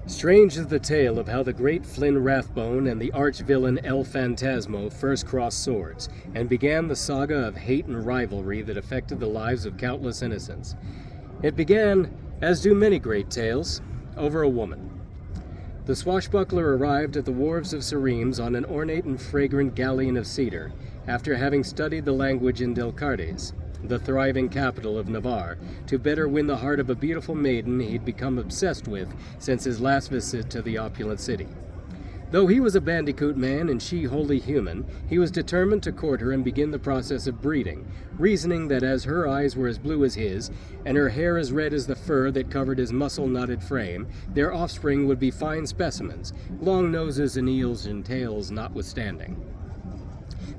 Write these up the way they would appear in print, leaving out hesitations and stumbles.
Strange is the tale of how the great Flynn Rathbone and the arch-villain El Phantasmo first crossed swords, and began the saga of hate and rivalry that affected the lives of countless innocents. It began, as do many great tales, over a woman. The swashbuckler arrived at the wharves of Seremes on an ornate and fragrant galleon of cedar, after having studied the language in Delcartes, the thriving capital of Navarre, to better win the heart of a beautiful maiden he'd become obsessed with since his last visit to the opulent city. Though he was a bandicoot man and she wholly human, he was determined to court her and begin the process of breeding, reasoning that as her eyes were as blue as his, and her hair as red as the fur that covered his muscle-knotted frame, their offspring would be fine specimens, long noses and eels and tails notwithstanding.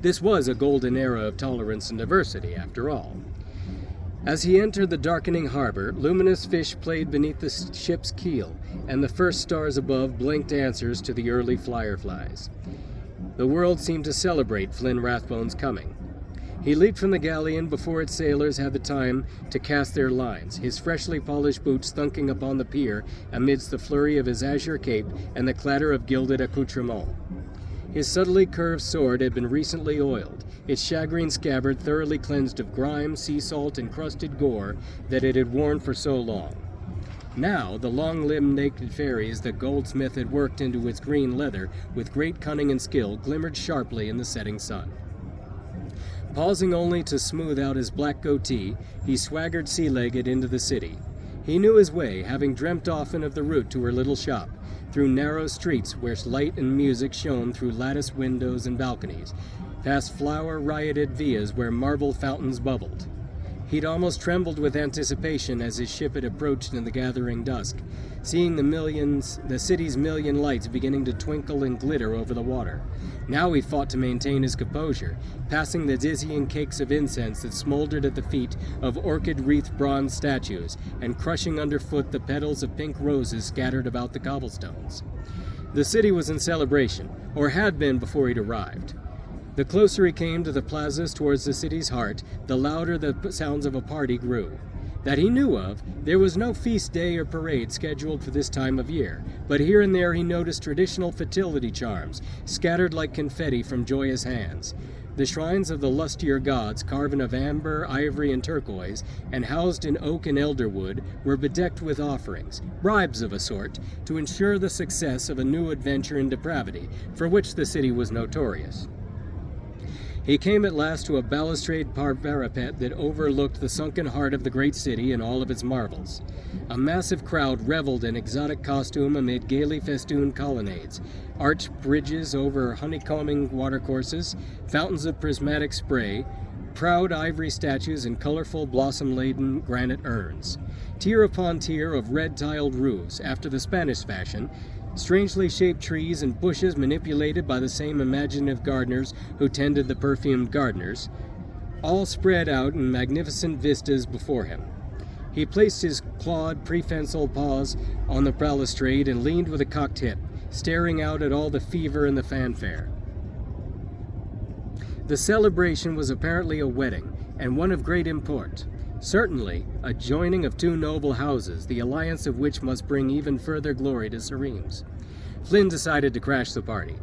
This was a golden era of tolerance and diversity, after all. As he entered the darkening harbor, luminous fish played beneath the ship's keel, and the first stars above blinked answers to the early fireflies. The world seemed to celebrate Flynn Rathbone's coming. He leaped from the galleon before its sailors had the time to cast their lines, his freshly polished boots thunking upon the pier amidst the flurry of his azure cape and the clatter of gilded accoutrements. His subtly curved sword had been recently oiled, its shagreen scabbard thoroughly cleansed of grime, sea salt, and crusted gore that it had worn for so long. Now, the long-limbed naked fairies that Goldsmith had worked into its green leather with great cunning and skill glimmered sharply in the setting sun. Pausing only to smooth out his black goatee, he swaggered sea-legged into the city. He knew his way, having dreamt often of the route to her little shop, through narrow streets where light and music shone through latticed windows and balconies, past flower-rioted villas where marble fountains bubbled. He'd almost trembled with anticipation as his ship had approached in the gathering dusk, seeing the city's million lights beginning to twinkle and glitter over the water. Now he fought to maintain his composure, passing the dizzying cakes of incense that smoldered at the feet of orchid-wreathed bronze statues, and crushing underfoot the petals of pink roses scattered about the cobblestones. The city was in celebration, or had been before he'd arrived. The closer he came to the plazas towards the city's heart, the louder the sounds of a party grew. That he knew of, there was no feast day or parade scheduled for this time of year, but here and there he noticed traditional fertility charms, scattered like confetti from joyous hands. The shrines of the lustier gods, carven of amber, ivory, and turquoise, and housed in oak and elder wood, were bedecked with offerings, bribes of a sort, to ensure the success of a new adventure in depravity, for which the city was notorious. He came at last to a balustrade parapet that overlooked the sunken heart of the great city and all of its marvels. A massive crowd reveled in exotic costume amid gaily festooned colonnades, arched bridges over honeycombing watercourses, fountains of prismatic spray, proud ivory statues and colorful blossom-laden granite urns. Tier upon tier of red-tiled roofs, after the Spanish fashion, strangely shaped trees and bushes manipulated by the same imaginative gardeners who tended the perfumed gardeners, all spread out in magnificent vistas before him. He placed his clawed prehensile paws on the balustrade and leaned with a cocked hip, staring out at all the fever and the fanfare. The celebration was apparently a wedding, and one of great import. Certainly, a joining of two noble houses, the alliance of which must bring even further glory to Seremes. Flynn decided to crash the party.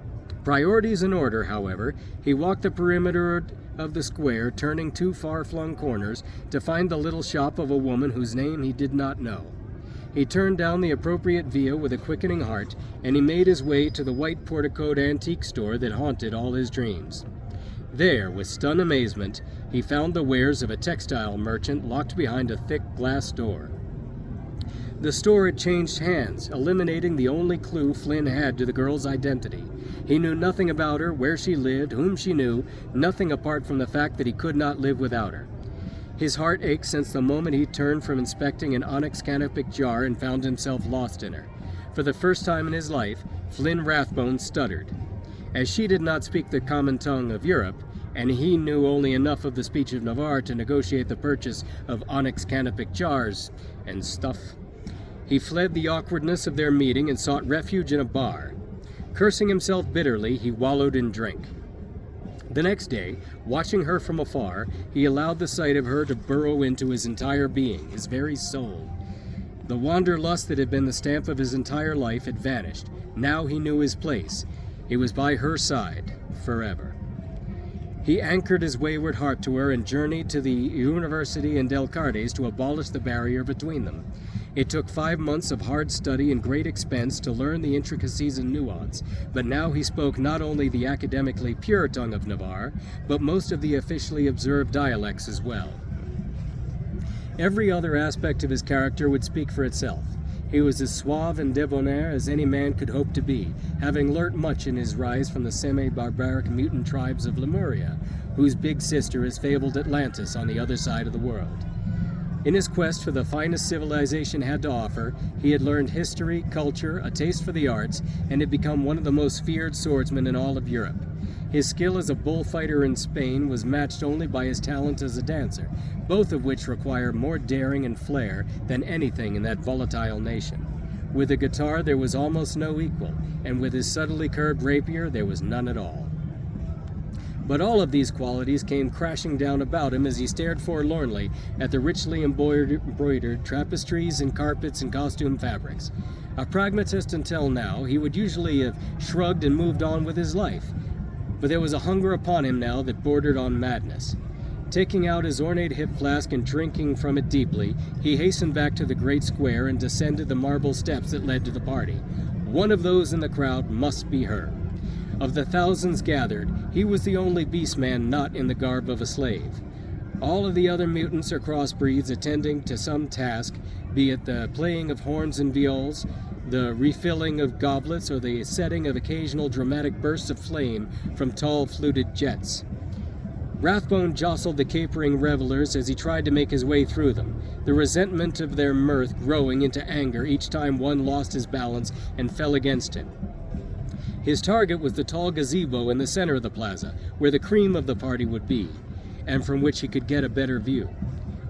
Priorities in order, however, he walked the perimeter of the square, turning two far-flung corners to find the little shop of a woman whose name he did not know. He turned down the appropriate via with a quickening heart, and he made his way to the white porticoed antique store that haunted all his dreams. There, with stunned amazement, he found the wares of a textile merchant locked behind a thick glass door. The store had changed hands, eliminating the only clue Flynn had to the girl's identity. He knew nothing about her, where she lived, whom she knew, nothing apart from the fact that he could not live without her. His heart ached since the moment he turned from inspecting an onyx canopic jar and found himself lost in her. For the first time in his life, Flynn Rathbone stuttered. As she did not speak the common tongue of Europe, and he knew only enough of the speech of Navarre to negotiate the purchase of onyx canopic jars and stuff, he fled the awkwardness of their meeting and sought refuge in a bar. Cursing himself bitterly, he wallowed in drink. The next day, watching her from afar, he allowed the sight of her to burrow into his entire being, his very soul. The wanderlust that had been the stamp of his entire life had vanished. Now he knew his place. He was by her side, forever. He anchored his wayward heart to her and journeyed to the University in Delcartes to abolish the barrier between them. It took 5 months of hard study and great expense to learn the intricacies and nuance, but now he spoke not only the academically pure tongue of Navarre, but most of the officially observed dialects as well. Every other aspect of his character would speak for itself. He was as suave and debonair as any man could hope to be, having learnt much in his rise from the semi-barbaric mutant tribes of Lemuria, whose big sister is fabled Atlantis on the other side of the world. In his quest for the finest civilization had to offer, he had learned history, culture, a taste for the arts, and had become one of the most feared swordsmen in all of Europe. His skill as a bullfighter in Spain was matched only by his talent as a dancer, both of which require more daring and flair than anything in that volatile nation. With a guitar there was almost no equal, and with his subtly curved rapier there was none at all. But all of these qualities came crashing down about him as he stared forlornly at the richly embroidered tapestries and carpets and costume fabrics. A pragmatist until now, he would usually have shrugged and moved on with his life. But there was a hunger upon him now that bordered on madness. Taking out his ornate hip flask and drinking from it deeply, he hastened back to the great square and descended the marble steps that led to the party. One of those in the crowd must be her. Of the thousands gathered, he was the only beastman not in the garb of a slave. All of the other mutants or crossbreeds attending to some task, be it the playing of horns and viols, the refilling of goblets, or the setting of occasional dramatic bursts of flame from tall fluted jets. Rathbone jostled the capering revelers as he tried to make his way through them, the resentment of their mirth growing into anger each time one lost his balance and fell against him. His target was the tall gazebo in the center of the plaza, where the cream of the party would be, and from which he could get a better view.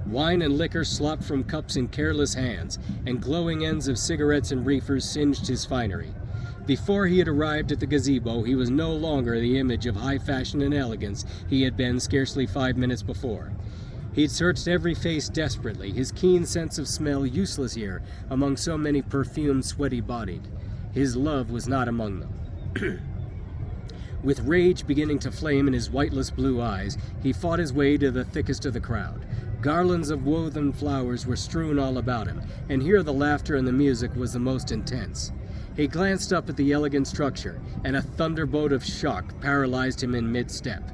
Wine and liquor slopped from cups in careless hands, and glowing ends of cigarettes and reefers singed his finery. Before he had arrived at the gazebo, he was no longer the image of high fashion and elegance he had been scarcely 5 minutes before. He'd searched every face desperately, his keen sense of smell useless here among so many perfumed, sweaty-bodied. His love was not among them. With rage beginning to flame in his whiteless blue eyes, he fought his way to the thickest of the crowd. Garlands of woven flowers were strewn all about him, and here the laughter and the music was the most intense. He glanced up at the elegant structure, and a thunderbolt of shock paralyzed him in mid-step.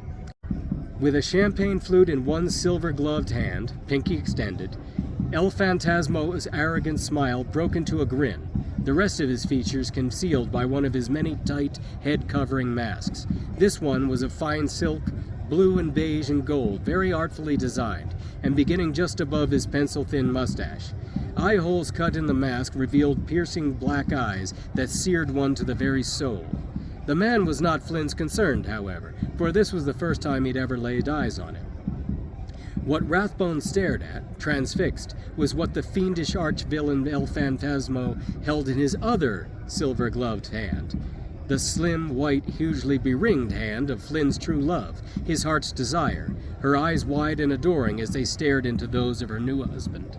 With a champagne flute in one silver-gloved hand, pinky extended, El Phantasmo's arrogant smile broke into a grin, the rest of his features concealed by one of his many tight, head-covering masks. This one was of fine silk, blue and beige and gold, very artfully designed, and beginning just above his pencil-thin mustache. Eye holes cut in the mask revealed piercing black eyes that seared one to the very soul. The man was not Flynn's concern, however, for this was the first time he'd ever laid eyes on him. What Rathbone stared at, transfixed, was what the fiendish arch-villain El Phantasmo held in his other silver-gloved hand. The slim, white, hugely beringed hand of Flynn's true love, his heart's desire, her eyes wide and adoring as they stared into those of her new husband.